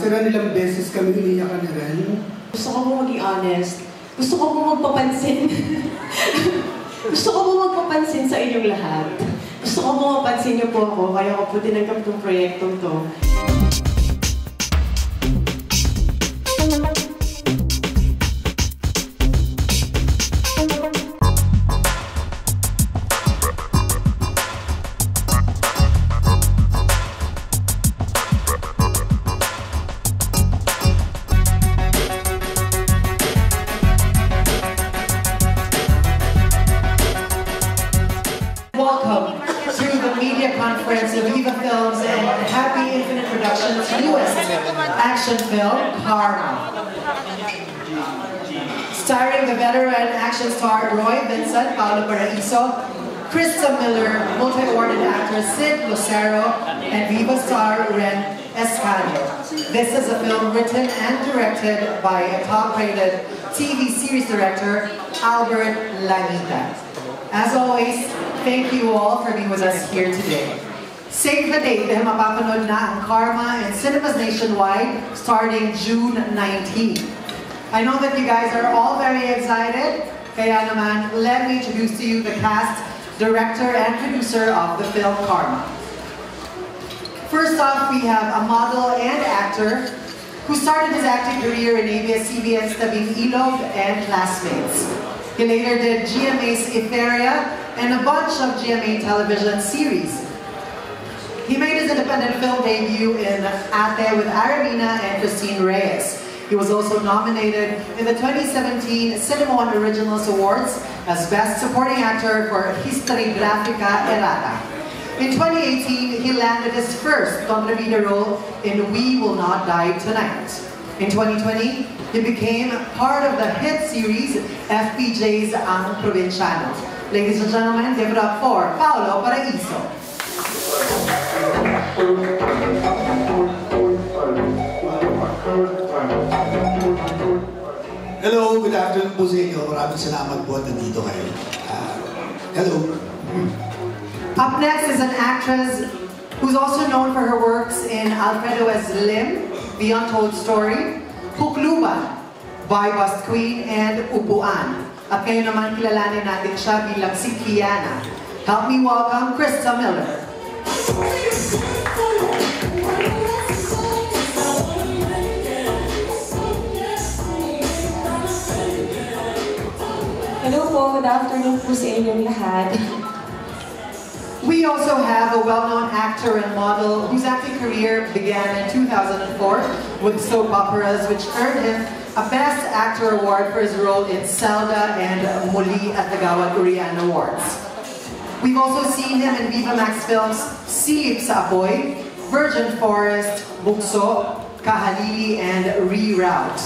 Sira nilang beses kami iniyakan ni Ren. Gusto ko po maging honest. Gusto ko po magpapansin. Gusto ko po magpapansin sa inyong lahat. Gusto ko po mapansin niyo po ako, kaya ko po tinanggap itong proyektong to. Welcome to the media conference of Viva Films and Happy Infinite Productions' newest action film, Karma. Starring the veteran action star Roy Vincent, Paolo Paraiso, Krista Miller, multi-awarded actor Sid Lucero, and Viva star Ren Escanio. This is a film written and directed by a top-rated TV series director, Albert Lanita. As always, thank you all for being with us here today. Save the date dahil mapapanood na ang Karma in cinemas nationwide starting June 19. I know that you guys are all very excited, kaya naman, let me introduce to you the cast, director, and producer of the film Karma. First off, we have a model and actor who started his acting career in ABS-CBN's Tabing Ilog and Classmates. He later did GMA's Etheria and a bunch of GMA television series. He made his independent film debut in Ate with Aramina and Christine Reyes. He was also nominated in the 2017 Cinema One Originals Awards as Best Supporting Actor for Historiographica Errata. In 2018, he landed his first contrabida role in We Will Not Die Tonight. In 2020, he became part of the hit series FPJ's Ang Provinciano. Ladies and gentlemen, give it up for Paolo Paraiso. Hello, good afternoon po sa inyo. Maraming salamat po at nandito kayo. Hello. Up next is an actress who's also known for her works in Alfredo S. Lim, The Untold Story, Pukluban, By Bust Queen, and Upuan. At ngayon naman kilalanin natin siya bilang si Kiana. Help me welcome Krista Miller. Hello po, good afternoon po sa inyong lahat. We also have a well-known actor and model whose acting career began in 2004 with soap operas, which earned him a Best Actor Award for his role in Zelda and Muli at the Gawad Urian Awards. We've also seen him in Viva Max films Silip sa Apoy, Virgin Forest, Bukso, Kahalili, and Reroute,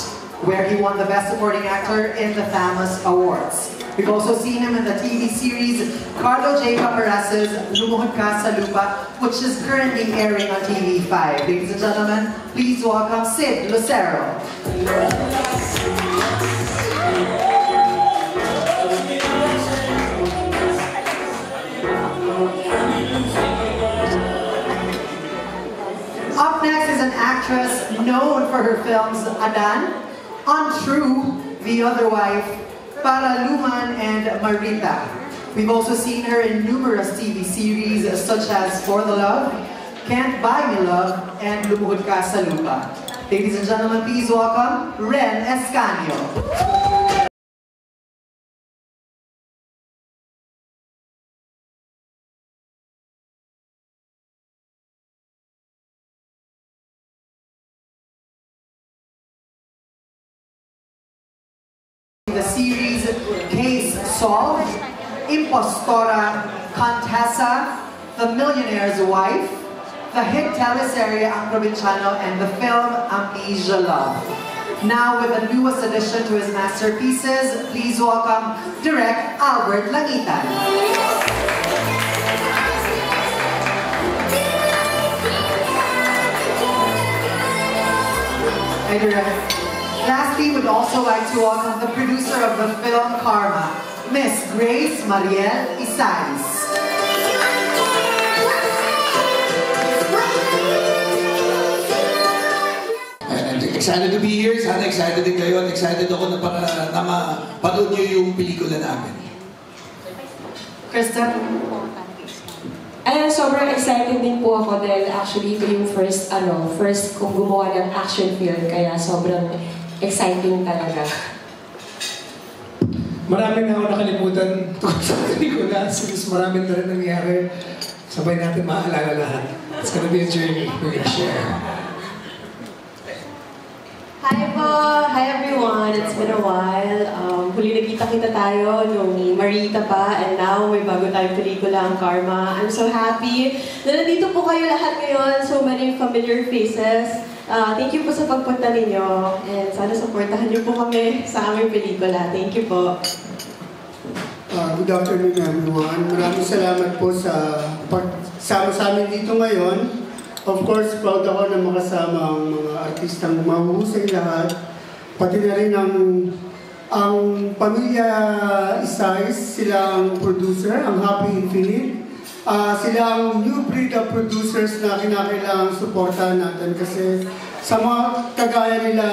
where he won the Best Supporting Actor in the FAMAS Awards. We've also seen him in the TV series Carlo J. Paparas's Lumuhod Ka sa Lupa, which is currently airing on TV5. Ladies and gentlemen, please welcome Sid Lucero. Up next is an actress known for her films Adan, Untrue, The Other Wife, Paraluman, and Marita. We've also seen her in numerous TV series such as For the Love, Can't Buy Me Love, and Lumuhod Ka sa Lupa. Ladies and gentlemen, please welcome Ren Escanio. The series Case Solved, Impostora, Contessa, The Millionaire's Wife, the hit teleserye Ang Provinciano, and the film Amnesia Love. Now with the newest addition to his masterpieces, please welcome Direct Albert Langitan. Hi, Direct. Lastly, we'd also like to welcome the producer of the film Karma, Miss Grace Mariel Isaris. excited to be here. Sana excited din kayo at excited ako na para na mapanood niyo yung pelikula namin. Krista? Ayan, sobrang excited din po ako dahil actually ito yung first kong gumawa ng action film, kaya sobrang exciting talaga. Marami na ako nakalimutan tungkol sa pelikula since marami na rin nangyari. Sabay natin maalala lahat. It's gonna be a journey we're gonna share. Hi po! Hi everyone! It's been a while. Huli nakita-kita tayo nung Marita pa, and now may bago tayong pelikula, ang Karma. I'm so happy na nandito po kayo lahat ngayon. So many familiar faces. Thank you po sa pagpunta ninyo, and sana supportahan niyo po kami sa aming pelikula. Thank you po. Good afternoon everyone. Maraming salamat po sa pagsama sa amin dito ngayon. Of course, proud ako na makasama ang mga artistang mahuhusay lahat. Pati na rin ang pamilya Isais, sila ang producer, ang Happy Infinite. Sila ang new breed of producers na kinakailangang suportahan natin kasi sa mga kagaya nila,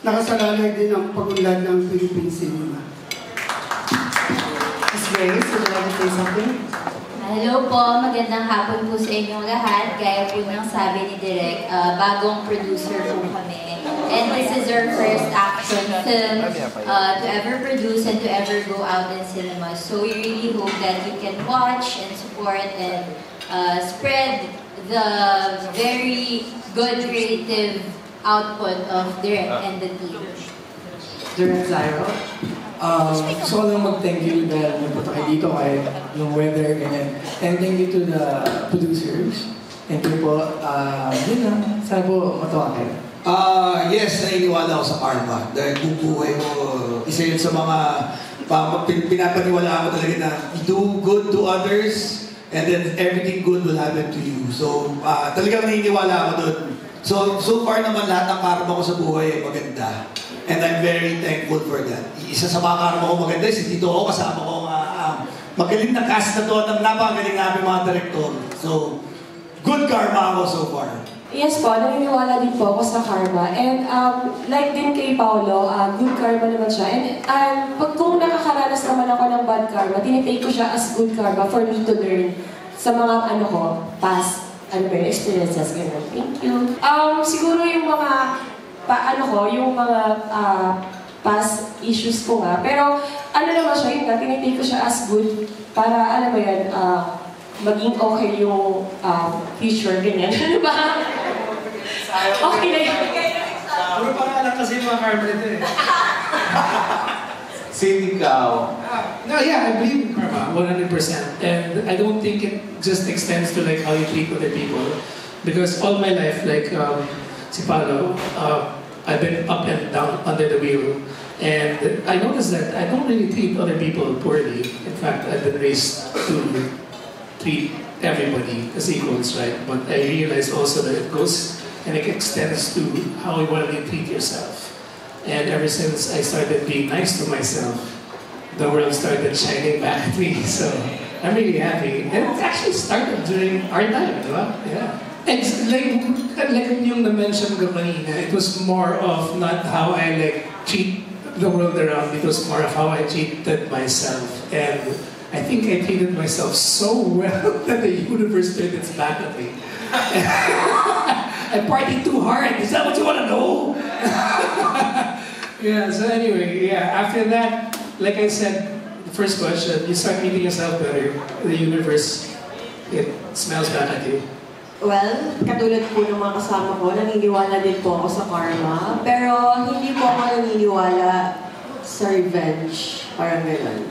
nakasalalay din ang pagunlad ng Philippine cinema. Miss Grace, would you like to say something? Hello po, magandang hapon po sa inyong lahat. Gaya po ng sabi ni Direk, bagong producer po kami. And this is our first action film to ever produce and to ever go out in cinema. So we really hope that you can watch and support and spread the very good creative output of Direk and the team. Direct Zyro? Gusto ko lang mag-thank you dahil nagpunta kayo dito kahit yung weather, ganyan. And thank you to the producers. Thank you po. Yun lang. Sana po matuwa kayo. Yes, naniniwala ako sa karma. Dahil bubuhay mo, isa yun sa mga pinapaniwalaan ko talaga na do good to others and then everything good will happen to you. So, talagang naniniwala ako doon. So far naman lahat ng karma ko sa buhay ay maganda. And I'm very thankful for that. Isa sa mga karma ko maganda, si Tito ako, kasama ko magaling na cast na to at napakagaling namin mga director. So, good karma ako so far. Yes po, naniniwala din po ako sa karma. And like din kay Paolo, good karma naman siya. And kung nakakaranas naman ako ng bad karma, tinitake ko siya as good karma for me to learn sa mga past experiences. Ganun. Thank you. Siguro yung mga yung mga past issues ko nga. Pero naman siya, yun nga, tinitake ko siya as good para, maging okay yung future, ganyan. Ano ba? Okay na yun. Puro pangalan kasi yung mga karma nito eh. Same ikaw. No, yeah, I believe in karma 100%. And I don't think it just extends to like how you treat other people. Because all my life, like si Paolo, I've been up and down under the wheel. And I noticed that I don't really treat other people poorly. In fact, I've been raised to treat everybody as equals, right? But I realized also that it goes and it extends to how you want to treat yourself. And ever since I started being nice to myself, the world started shining back at me. So I'm really happy. And it actually started during our time, di ba? Yeah. It's like yung na-mention ko kanina, it was more of not how I treat the world around, it was more of how I treated myself. And I think I treated myself so well that the universe turned its back at me. I partied too hard. Is that what you want to know? Yeah, so anyway, after that, like I said, the first question, you start treating yourself better. The universe, it smells back at you. Well, katulad po ng mga kasama ko, naniniwala din po ako sa karma. Pero hindi po ako naniniwala sa revenge. Parang gano'n.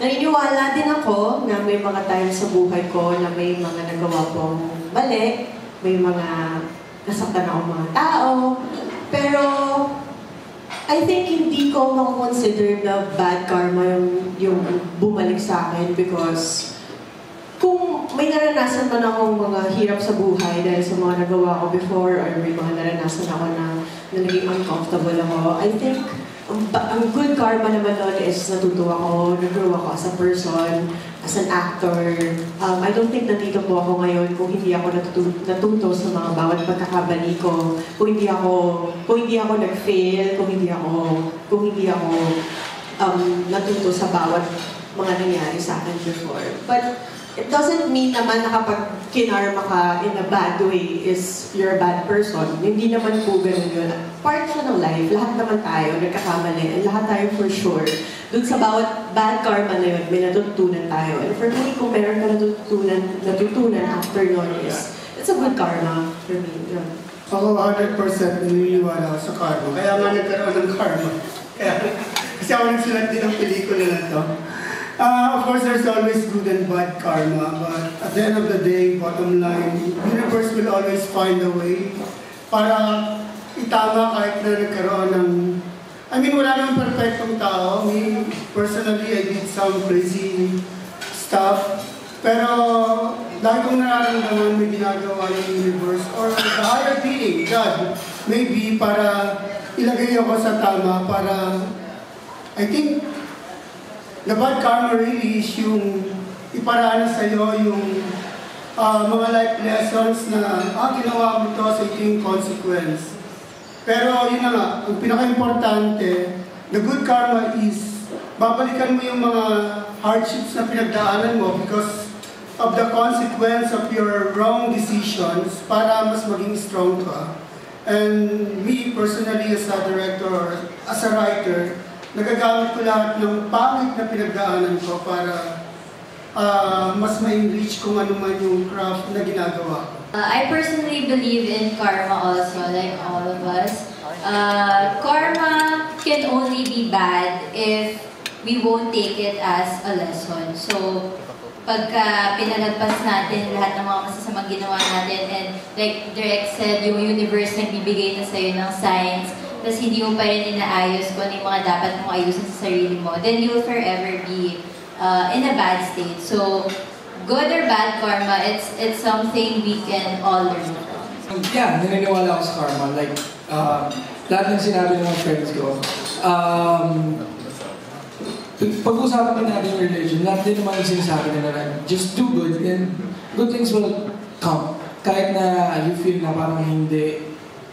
Naniniwala din ako na may mga times sa buhay ko na may mga nagawa pong mali, may mga nasaktan akong mga tao. Pero I think hindi ko consider na bad karma yung bumalik sa akin because kung may naranasan man akong mga hirap sa buhay dahil sa mga nagawa ko before or may mga naranasan ako na naging uncomfortable ako, I think ang good karma naman doon is natuto ako, nag-grow ako as a person, as an actor. I don't think nandito po ako ngayon kung hindi ako natuto sa mga bawat pagkakamali ko, kung hindi ako nag-fail, kung hindi ako natuto sa bawat mga nangyari sa akin before. But it doesn't mean naman na kapag kinarma ka in a bad way is you're a bad person. Hindi naman po ganun yun. Part siya ng life. Lahat naman tayo nagkakamali. And lahat tayo for sure. Doon sa bawat bad karma na yun, may natutunan tayo. And for me, kung meron ka natutunan after nun is, it's a good karma for me. Yeah. Ako 100% naniniwala ako sa karma. Kaya nga nagkaroon ng karma. Kasi ako nagsulat din ng pelikula na to. Of course, there's always good and bad karma, but at the end of the day, bottom line, universe will always find a way para itama kahit na nagkaroon ng... I mean, wala naman perfectong tao. Me, personally, I did some crazy stuff. Pero dahil kong nararamdaman may ginagawa ng universe or the higher being, God, maybe para ilagay ako sa tama para, I think, the bad karma really is yung iparana sa'yo yung mga life lessons na ginawa mo to, so ito yung consequence. Pero yun na nga, ang pinaka-importante, the good karma is babalikan mo yung mga hardships na pinagdaanan mo because of the consequence of your wrong decisions para mas maging strong ka. And me personally as a director, as a writer, nagagamit ko lahat ng pangit na pinagdaanan ko para mas ma-enrich kung ano man yung craft na ginagawa ko. I personally believe in karma also, like all of us. Karma can only be bad if we won't take it as a lesson. So, pagka pinalagpas natin lahat ng mga masasamang ginawa natin and like Direk said, yung universe nagbibigay na sa'yo ng signs, tapos hindi mo pa rin inaayos kung ano yung mga dapat mong ayusin sa sarili mo, then you will forever be in a bad state. So, good or bad karma, it's something we can all learn from. Yeah, naniniwala ako sa karma. Like, lahat ng sinabi ng mga friends ko, pag-usapan ko natin yung religion, lahat din naman yung sinasabi nila na just do good and good things will come. Kahit na you feel na parang hindi,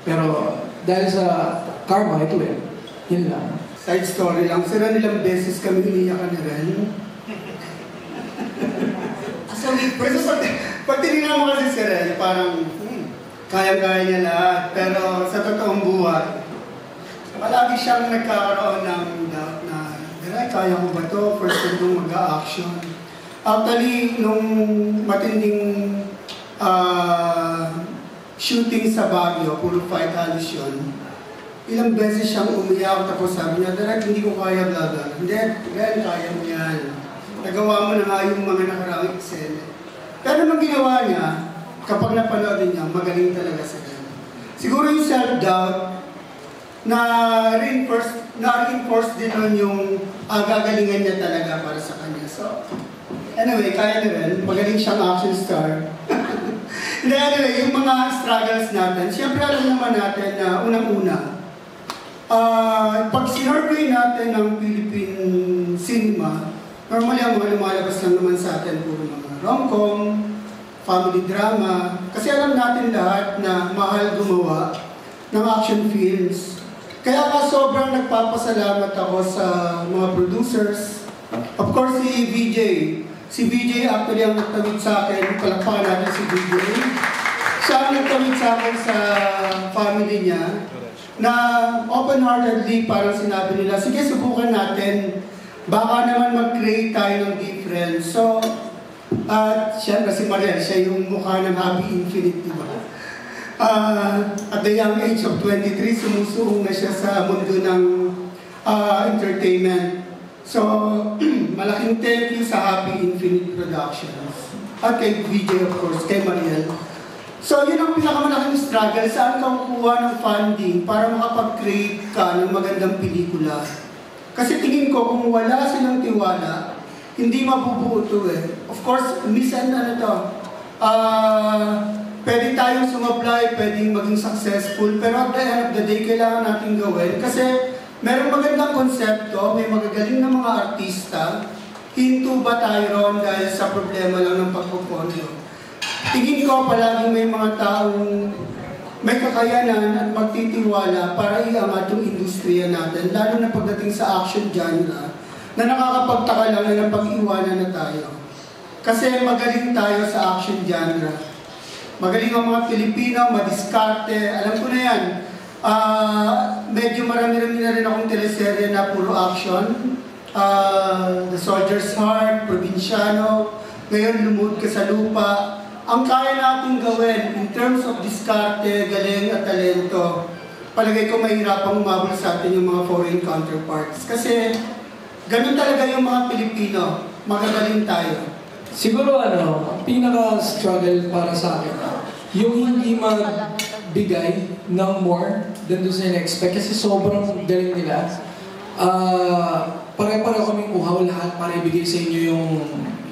pero dahil sa karma, ito eh. Yun lang. Side story lang, sila nilang beses kami iniyakan na rin. Pero pag tinignan mo kasi si Ren, parang kaya-kaya niya lahat. Pero sa totoong buhay, palagi siyang nagkakaroon ng doubt na, kaya ko ba ito? First time nung mag-a-action. Actually, nung matinding shooting sa Baguio, puro fight halos yun, ilang beses siyang umiyak, tapos sabi niya, Direk, hindi ko kaya blaga. Hindi, Ren, kaya mo yan. Nagawa mo na nga yung mga nakarangit eksena. Pero nung ginawa niya, kapag napanood niya, magaling talaga sa kanya. Siguro yung self-doubt, na-reinforce din nun yung gagalingan niya talaga para sa kanya. So, anyway, kaya na rin. Magaling siyang action star. Anyway, yung mga struggles natin, siyempre alam naman natin na unang-una, pag sinurvey natin ng Philippine cinema, normally ang mga lumalabas lang naman sa atin puro mga rom-com, family drama, kasi alam natin lahat na mahal gumawa ng action films. Kaya ka sobrang nagpapasalamat ako sa mga producers. Of course, si VJ. Si VJ actually ang nagtawid sa akin, palakpakan natin si VJ. Siya ang nagtawid sa akin sa family niya na open-heartedly parang sinabi nila, sige, subukan natin. Baka naman mag-create tayo ng difference. So, siyempre si Mariel, siya yung mukha ng Happy Infinite, di ba? At the young age of 23, sumusuong na siya sa mundo ng entertainment. So, malaking thank you sa Happy Infinite Productions. At kay VJ, of course, kay Mariel. So, yun ang pinakamalaking struggle. Saan ka kukuha ng funding para makapag-create ka ng magandang pelikula? Kasi tingin ko, kung wala silang tiwala, hindi mabubuo ito eh. Of course, minsan pwede tayong sumablay, pwedeng maging successful, pero at the end of the day, kailangan natin gawin. Kasi Merong magandang konsepto, may magagaling na mga artista, hinto ba tayo ron dahil sa problema lang ng pagpupondo? Tingin ko palaging may mga taong may kakayanan at magtitiwala para iangat yung industriya natin, lalo na pagdating sa action genre, na nakakapagtaka lang na napag-iwanan na tayo. Kasi magaling tayo sa action genre. Magaling ang mga Pilipino, madiskarte, alam ko na yan. Medyo marami-rami na rin akong teleserye na puro action. The Soldier's Heart, Provinciano, ngayon Lumod Ka sa Lupa. Ang kaya natin gawin in terms of diskarte, galing at talento, palagay ko mahirapang umabot sa atin yung mga foreign counterparts. Kasi ganun talaga yung mga Pilipino, magagaling tayo. Siguro ang pinaka-struggle para sa akin, yung hindi magbigay ng more than doon sa in-expect kasi sobrang galing nila. Pare-pareho kaming uhaw lahat para ibigay sa inyo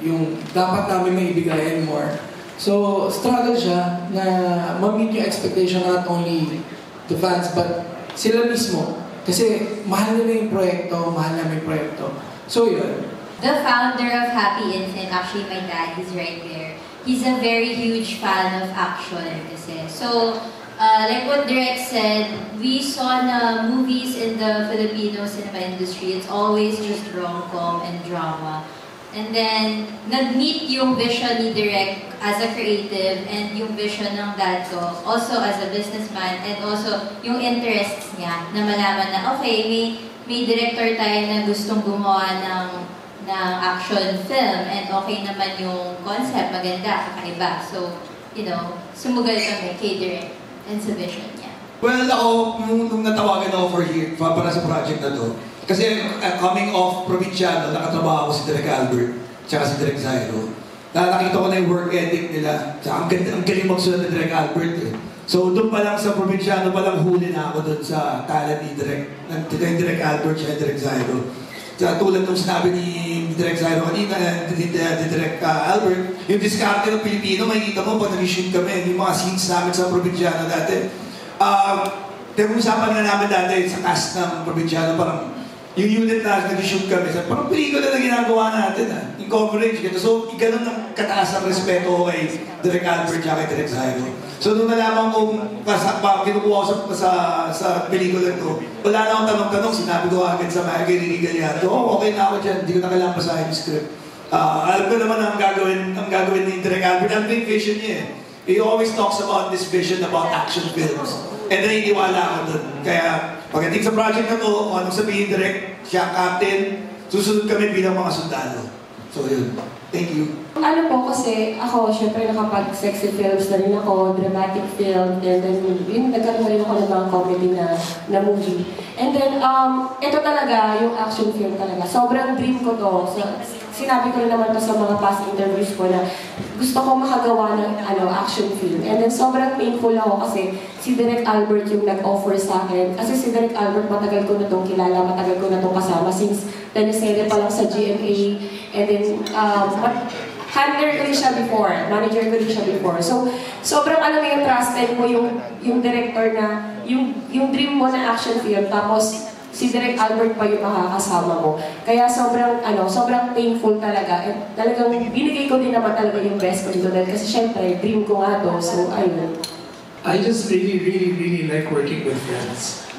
yung dapat namin maibigay and more. So, struggle siya na ma-meet yung expectation not only the fans but sila mismo. Kasi mahal nila yung proyekto, mahal namin yung proyekto. So, yun. The founder of Happy Infant, actually my dad, he's right there. He's a very huge fan of action kasi. So, like what Direk said, we saw na movies in the Filipino cinema industry, it's always just rom-com and drama. And then, nag-meet yung vision ni Direk as a creative and yung vision ng dad ko, also as a businessman, and also yung interests niya, na malaman na, okay, may director tayo na gustong gumawa ng action film, and okay naman yung concept, maganda, kakaiba. So, sumugal kami kay Direk and sa vision niya. Well, ako, nung natawagan ako para sa project na to, kasi coming off Provinciano, nakatrabaho ko si Direk Albert, tsaka si Direk Zairo. Nakita ko na yung work ethic nila. Ang galing magsulat ni Direk Albert eh. So doon pa lang sa Provinciano pa lang huli na ako doon sa talent ni Direk Albert tsaka Direk Zairo. Tulad nung sinabi ni Direk Zairo kanina, ni Direk Albert, yung diskarte ng Pilipino, makikita mo pag nag-shoot kami, yung mga scenes namin sa Provinciano dati. Usapan nga namin dati sa cast ng Provinciano, parang yung unit na nag-shoot kami, parang pelikula na ginagawa natin yung coverage. So, ganun ang kataas ang respeto ko kay Direk Albert at kay Direk Zairo. So, nung nalaman kong kinukuha ko sa pelikula ko, wala na akong tanong-tanong, sinabi ko agad sa mga Galigalyado, okay na ako dyan, hindi ko na kailangan basahin yung script. Alam ko naman ang gagawin ni Direk Albert, ang big vision niya eh. He always talks about this vision about action films. And naniniwala ako dun. Kaya, pagdating sa project na to, kung anong sabihin direct, siya captain, susunod kami bilang mga sundalo. So yun. Thank you. Ano po kasi ako, syempre nakapag-sexy films na rin ako, dramatic film, and then yun, nagkaroon rin ako ng mga comedy na movie. And then, ito talaga, yung action film talaga. Sobrang dream ko to. Sinabi ko rin naman to sa mga past interviews ko na gusto ko makagawa ng action film. And then sobrang painful ako kasi si Direk Albert yung nag-offer sa akin. Kasi si Direk Albert, matagal ko na itong kilala, matagal ko na itong kasama since teleserye pa lang sa GMA. And then, handler ko rin siya before, manager ko rin siya before. So, sobrang yung trusted mo yung director na, yung dream mo na action film, tapos si Direk Albert pa yung makakasama mo. Kaya sobrang painful talaga. And talagang binigay ko din naman talaga yung best ko dito dahil kasi syempre, dream ko nga to. So, ayun. I just really, really, really like working with friends.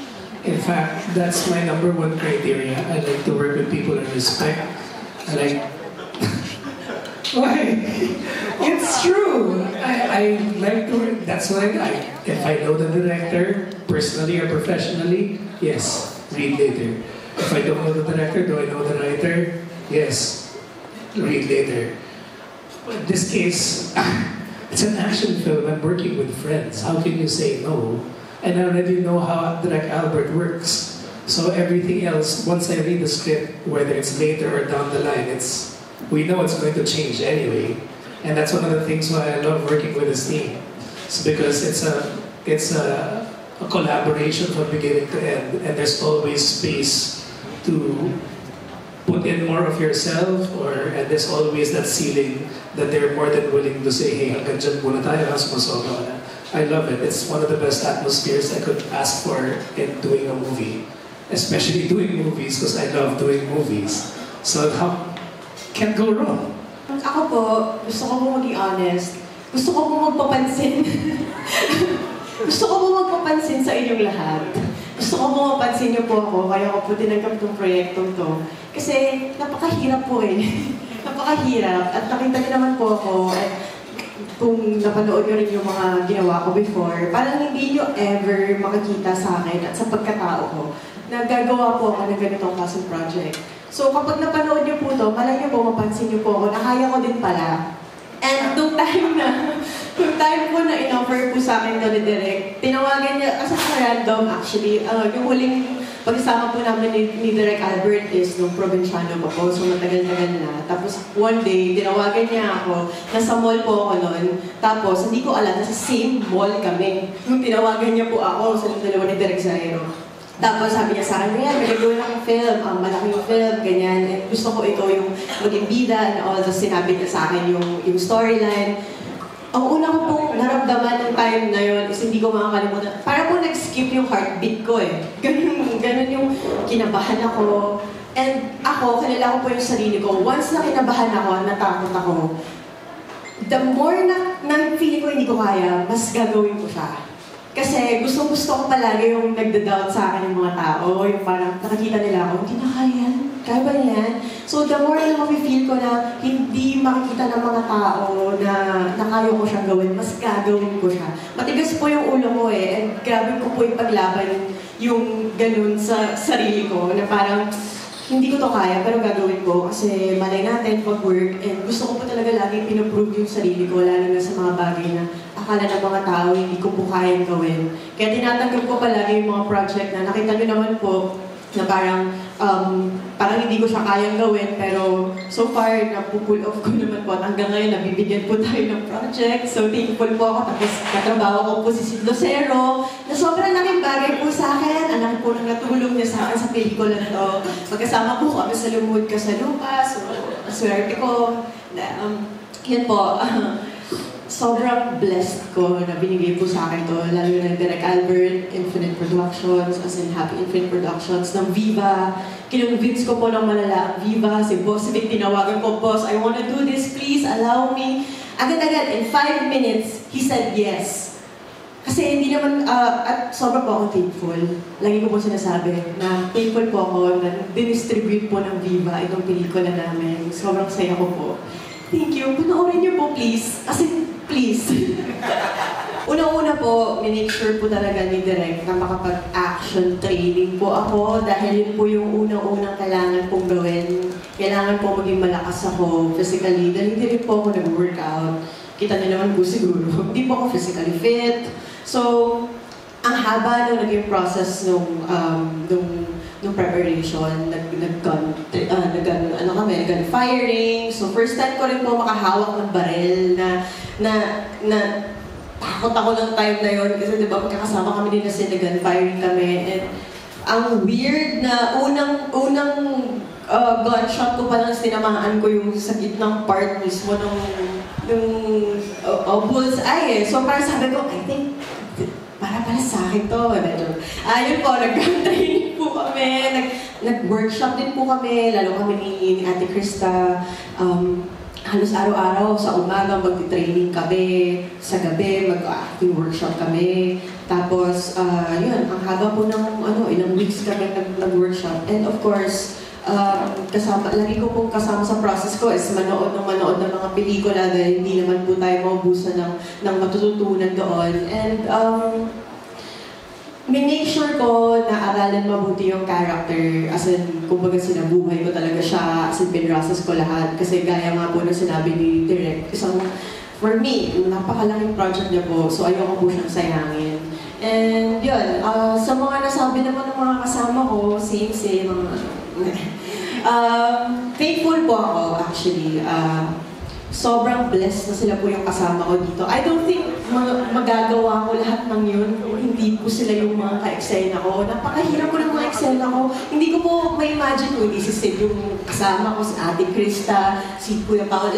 In fact, that's my number one criteria. I like to work with people I respect. I like... Why? It's true. I like to work. That's what I like. If I know the director, personally or professionally, yes. Read later. If I don't know the director, do I know the writer? Yes. Read later. But in this case, it's an action film. I'm working with friends. How can you say no? And I already know how Direk Albert works. So everything else, once I read the script, whether it's later or down the line, we know it's going to change anyway. And that's one of the things why I love working with this team. It's because it's a collaboration from beginning to end, and there's always space to put in more of yourself, and there's always that ceiling that they're more than willing to say, hey, hanggang dyan muna tayo, sumasobra na. I love it. It's one of the best atmospheres I could ask for in doing a movie. especially doing movies because I love doing movies. So how can't go wrong? Ako po, gusto ko po maging honest. Gusto ko po magpapansin. Gusto ko po magpapansin sa inyong lahat. Gusto ko po mapansin niyo po ako, kaya ko po tinanggap itong proyektong to. Kasi napakahirap po eh. Napakahirap. At nakita niyo naman po ako, at kung napanood niyo rin yung mga ginawa ko before, parang hindi niyo ever makikita sa akin at sa pagkatao ko na gagawa po ako ng ganitong klaseng project. So kapag napanood niyo po to, malay niyo po, mapansin niyo po ako na kaya ko din pala. And nung time po na in-offer po sa akin ni Direk, tinawagan niya, kasi sa random actually, yung huling pagsama po namin ni Direk Albert is nung probinsyano pa po, so matagal-tagal na. Tapos one day, tinawagan niya ako, nasa mall po ako noon, tapos hindi ko alam, nasa same mall kami. Nung tinawagan niya po ako sa dalawa ni Direk Zairo. Tapos sabi niya sa akin, "Yan, may gagawin akong film, malaking film, ganyan. And gusto ko ikaw yung maging bida," and all. Tapos sinabi niya sa akin yung storyline. Ang una ko pong naramdaman ng time na yun is hindi ko makakalimutan. Para po nag-skip yung heartbeat ko eh. Ganun yung kinabahan ako. And ako, kanila ko po yung sarili ko. Once na kinabahan ako, natakot ako, the more na feeling ko hindi ko kaya, mas gagawin ko siya. Kasi gusto ko palagi yung nagda-doubt sa akin ng mga tao, yung parang nakikita nila ako, hindi na kaya yan, kaya ba yan? So the more na mafe-feel ko na hindi makikita ng mga tao na kaya ko siyang gawin, mas gagawin ko siya. Matigas po yung ulo ko eh, and grabe ko po yung paglaban yung ganun sa sarili ko, na parang hindi ko to kaya, pero gagawin ko kasi malay natin pag-work, and gusto ko po talaga lagi pinoprove yung sarili ko, lalo na sa mga bagay na akala ng mga tao hindi ko po kayang gawin. Kaya tinatanggap ko palagi yung mga project na nakita nyo naman po na parang hindi ko siya kayang gawin, pero so far, napupull off ko naman po at hanggang ngayon, nabibigyan po tayo ng project. So, thankful po ako. Tapos, katrabaho ko po si Sid Lucero, na sobrang laking bagay po sa akin. Ang laki po nang natulong niya sa akin sa pelikula na to. Magkasama po kami sa Lumod Ka sa Lupa. So, swerte ko. Yan po. Sobrang blessed ko na binigay po sa akin to, lalo na Direk Albert, Infinite Productions, as in Happy Infinite Productions, ng Viva. Kinonvince ko po ng malala ang Viva, si Boss Vic, tinawagan ko, "Boss, I wanna do this, please, allow me." Agad-agad, in 5 minutes, he said yes. Kasi hindi naman, at sobrang po akong thankful. Lagi ko po sinasabi na thankful po ako na dinistribute po ng Viva itong pelikula namin. Sobrang saya ko po. Thank you. Panoorin niyo po, please. As in, please. Una-una po, minake sure po talaga ni Direk na makapag-action training po ako dahil yun po yung unang-unang kailangan pong gawin. Kailangan po maging malakas ako physically dahil hindi rin po ako nag-workout. Kita niyo naman po siguro, hindi po ako physically fit. So, ang haba nung naging process nung preparation, nag-gun firing. So first time ko rin po makahawak ng baril na takot ako ng time na yon kasi di ba magkakasama kami din kasi nag-gun firing kami. And ang weird na unang gunshot ko pa lang sinamahan ko yung sa gitnang part mismo ng bullseye eh. So parang sabi ko, I think para sa akin to. Yun po, nag-gun training po kami, nag-workshop din po kami, lalo kami ni Ate Krista. Halos araw-araw sa umaga mag-training kami, sa gabi mag-acting workshop kami. Tapos, yun, ang haba po ng ilang weeks kami nag-workshop. And of course, lagi ko pong kasama sa process ko is manood ng mga pelikula dahil hindi naman po tayo maubusan ng matututunan doon. And make sure ko na aralin mabuti yung character, as in, kumbaga sinabuhay ko talaga siya, as in pinrocess ko lahat. Kasi gaya nga po na sinabi ni Direk, for me, napakalaking project niya po, so ayoko po siyang sayangin. And yun, sa mga nasabi naman ng mga kasama ko, same, thankful po ako actually. Sobrang blessed na sila po yung kasama ko dito. I don't think magagawa ko lahat ng yun kung hindi po sila yung mga ka-eksena ko. Napakahirap ko ng mga eksena ko. Hindi ko po ma-imagine kung hindi si Sid yung kasama ko, si Ate Krista, si Kuya Paul.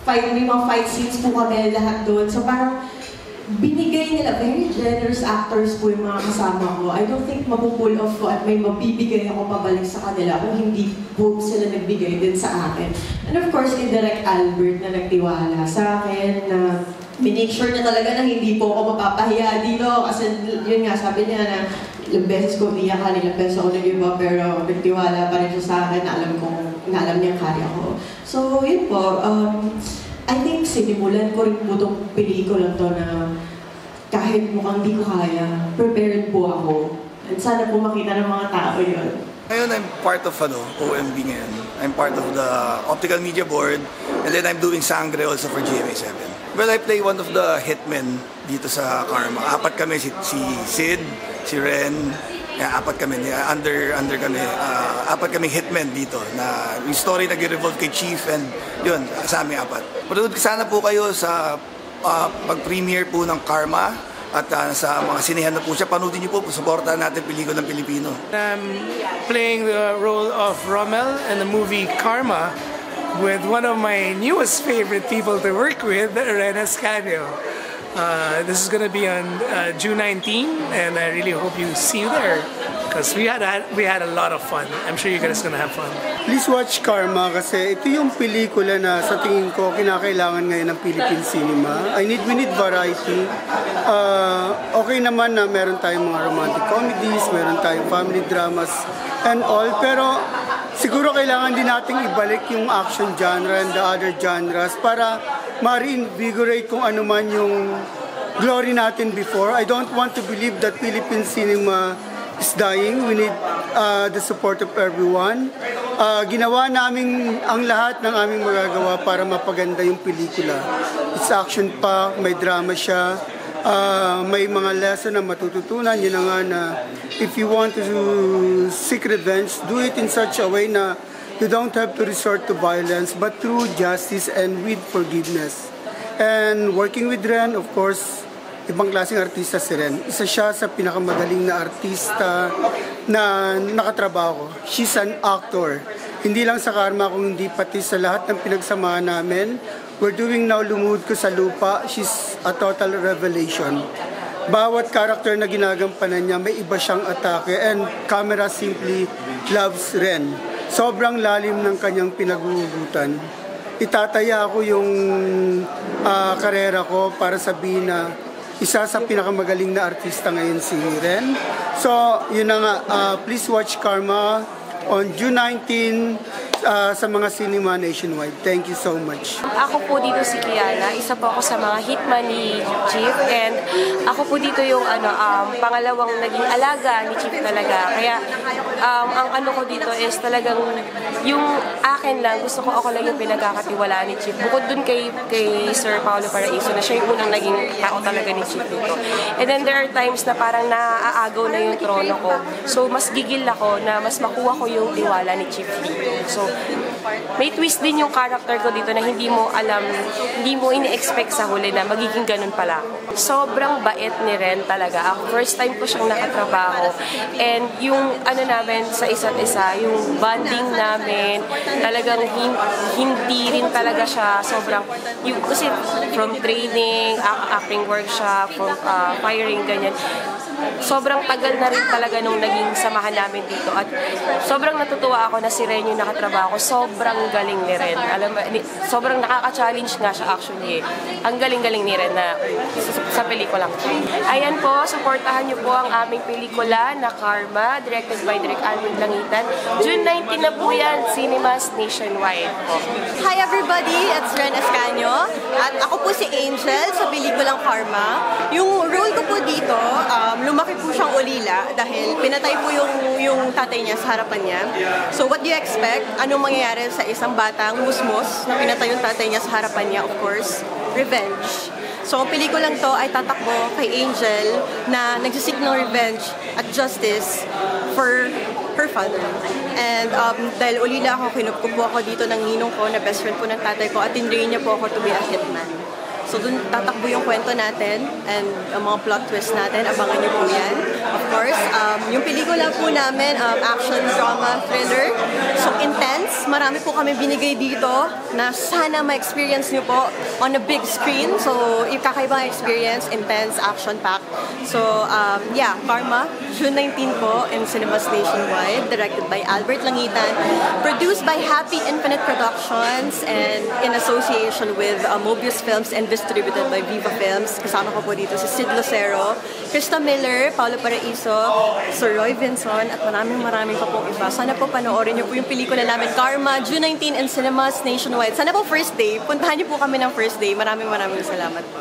May mga fight scenes po kami lahat doon. So parang binigay nila, very generous actors po yung mga kasama ko. I don't think mapupull off ko at may mabibigay ako pabalik sa kanila kung hindi po sila nagbigay din sa akin. And of course, kay Direk Albert na nagtiwala sa akin na make sure na talaga na hindi po ako mapapahiya dito. Kasi yun nga, sabi niya na ilang beses ko umiyakan, ilang beses ako nag-iba, pero nagtiwala pa rin siya sa akin na alam niya kaya ko. So, yun po. I think sinimulan ko rin po itong pelikula to na kahit mukhang di ko kaya, prepared po ako. At sana po makita ng mga tao yun. Ngayon, I'm part of OMB ngayon. I'm part of the Optical Media Board, and then I'm doing Sangre also for GMA7. Well, I play one of the hitmen dito sa Karma. Apat kami, si Sid, si Ren, apat kami, under kami, apat kaming hitmen dito na yung story nag-revolve kay Chief and yun, sa aming apat. Manood sana po kayo sa pag-premiere po ng Karma at sa mga sinehan na po siya, panoodin niyo po, supportahan natin pelikula ng Pilipino. I'm playing the role of Rommel in the movie Karma with one of my newest favorite people to work with, Ren Escanio. This is going to be on June 19, and I really hope you see you there because we had a lot of fun. I'm sure you guys are going to have fun. Please watch Karma kasi ito yung pelikula na sa tingin ko kinakailangan ngayon ng Philippine cinema. We need variety. Okay naman na meron tayong mga romantic comedies, meron tayong family dramas and all, pero siguro kailangan din nating ibalik yung action genre and the other genres para ma-reinvigorate kung ano man yung glory natin before. I don't want to believe that Philippine cinema is dying. We need the support of everyone. Ginawa namin ang lahat ng aming magagawa para mapaganda yung pelikula. It's action-packed, may drama siya, may mga lesson na matututunan. Yun na nga na if you want to seek revenge, do it in such a way na you don't have to resort to violence but through justice and with forgiveness. And working with Ren, of course, ibang klaseng artista si Ren. Isa siya sa pinakamagaling na artista na nakatrabaho. She's an actor. Hindi lang sa Karma, kung hindi pati sa lahat ng pinagsamahan namin. We're doing now Lumuhod Ko sa Lupa. She's a total revelation. Bawat character na ginagampanan niya, may iba siyang atake and camera simply loves Ren. Sobrang lalim ng kanyang pinaghuhugutan. Itataya ako yung karera ko para sabihin na isa sa pinakamagaling na artista ngayon si Ren. So, yun na nga, please watch Karma on June 19 sa mga cinema nationwide. Thank you so much. Ako po dito si Kiana, isa po ako sa mga hitman ni Chief, and ako po dito yung pangalawang naging alaga ni Chief talaga. Kaya ang ano ko dito is talagang yung akin lang, gusto ko ako lang yung pinagkakatiwalaan ni Chief. Bukod dun kay Sir Paolo Paraiso na siya yung unang naging tao talaga ni Chief dito. And then there are times na parang naaagaw na yung trono ko. So mas gigil ako na mas makuha ko yung tiwala ni Chief dito. So may twist din yung character ko dito na hindi mo alam, hindi mo ini-expect sa huli na magiging ganun pala ako. Sobrang bait ni Ren talaga. Ako, first time ko siyang nakatrabaho. And yung ano namin sa isa't isa, yung bonding namin, talagang hindi rin talaga siya sobrang, kasi from training, acting workshop, from firing, ganyan. Sobrang tagal na rin talaga nung naging samahan namin dito at sobrang natutuwa ako na si Ren yung nakatrabaho ko. Sobrang galing ni Ren. Alam mo, sobrang nakaka-challenge nga siya actually. Ang galing-galing ni Ren na sa pelikulang. Ayan po, supportahan niyo po ang aming pelikula na Karma, directed by Direk Albert Langitan. June 19 na po yan, cinemas nationwide po. Hi everybody, it's Ren Escanio. At ako po si Angel sa pelikulang Karma. Yung role ko po dito, lumaki po siyang ulila dahil pinatay po yung tatay niya sa harapan niya. So what do you expect? Anong mangyayari sa isang batang musmos na pinatay yung tatay niya sa harapan niya? Of course, revenge. So ang pelikulang to ay tatakbo kay Angel na nagsisik ng revenge at justice for her father. And dahil ulila ako, kinup ko po ako dito ng ninong ko na best friend po ng tatay ko at tinrain niya po ako to be a hitman. So dun tatakbo yung kwento natin and ang mga plot twist natin, abangan niyo po yan. Of course, Yung pelikula po namin, action, drama, thriller. So intense. Marami po kami binigay dito na sana ma-experience nyo po on a big screen. So yung kakaibang experience, intense, action-packed. So yeah, Karma, June 19 po in cinemas nationwide, directed by Albert Langitan, produced by Happy Infinite Productions and in association with Mobius Films and distributed by Viva Films. Kasama ko po dito si Sid Lucero, Krista Miller, Paolo Paraiso, Sir Roy Vinson, at maraming pa pong iba. Sana po panoorin niyo po yung pelikula namin, Karma, June 19 in cinemas nationwide. Sana po first day, puntahan niyo po kami ng first day. Maraming salamat po.